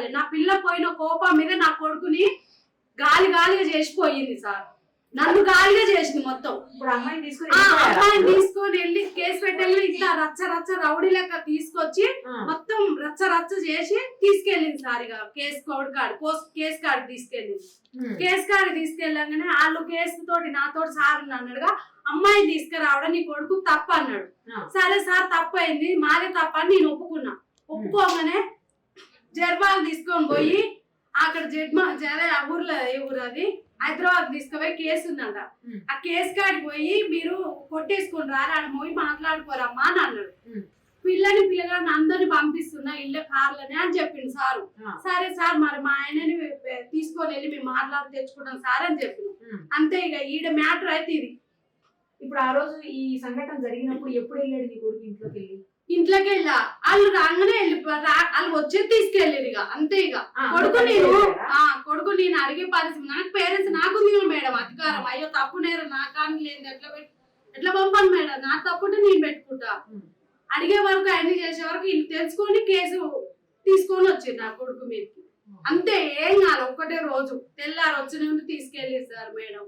కాలే. నా పిల్ల పోయిన కోపం మీద నా కొడుకుని గాలిగా చేసిపోయింది సార్. నన్ను గాలిగా చేసింది మొత్తం. అమ్మాయిని తీసుకొని వెళ్ళి కేసు పెట్టెళ్ళి ఇట్లా రచ్చ రౌడీ లెక్క తీసుకొచ్చి మొత్తం రచ్చ చేసి తీసుకెళ్ళింది సార్. ఇక కేసు కాడికి తీసుకెళ్ళింది. కేసు కాడికి తీసుకెళ్ళగానే వాళ్ళు కేసు తోటి నాతోటి సార్ అన్నాడుగా, అమ్మాయిని తీసుకురావడం నీ కొడుకు తప్పు అన్నాడు. సరే సార్ తప్పు అయింది, మాదే తప్ప అని నేను ఒప్పుకున్నా. ఒప్పుకోగానే జర్వాలు తీసుకొని పోయి అక్కడ ఊర్లో ఏ ఊరు అది హైదరాబాద్ తీసుకుపోయి కేసు ఉందంట. ఆ కేసు కాడికి పోయి మీరు కొట్టేసుకుని రాలి ఆడ పోయి మాట్లాడుకోరమ్మా అని అన్నాడు. పిల్లగాడిని అందరిని పంపిస్తున్నా ఇళ్ళ కార్లనే అని చెప్పిండు సారు. సరే సార్ మరి మా ఆయనని తీసుకొని వెళ్ళి మేము మాట్లాడి తెచ్చుకుంటాం సార్ అని చెప్పిన. అంతే ఇక ఈడ మ్యాటర్ అయితే ఇది. ఇప్పుడు ఆ రోజు ఈ సంఘటన జరిగినప్పుడు ఎప్పుడు వెళ్ళాడు నీ కొడుకు ఇంట్లోకి వెళ్ళి? ఇంట్లోకి వెళ్ళా. వాళ్ళు రాగానే వాళ్ళు వచ్చేది తీసుకెళ్ళారు. ఇక అంతే. ఇక కొడుకు నేను అడిగే పరిస్థితి నాకు పేరెంట్స్ నాకుంది మేడం అధికారం. అయ్యో తప్పు నేరం నా కానీ లేదు, ఎట్లా పంపాను మేడం, నా తప్పుంటే నేను పెట్టుకుంటా. అడిగే వరకు అన్ని చేసే వరకు వీళ్ళు తెలుసుకొని కేసు తీసుకొని వచ్చారు నా కొడుకు మీదకి. అంతే, ఏం కాదు. ఒక్కటే రోజు తెల్లారు వచ్చిన తీసుకెళ్ళి సార్ మేడం.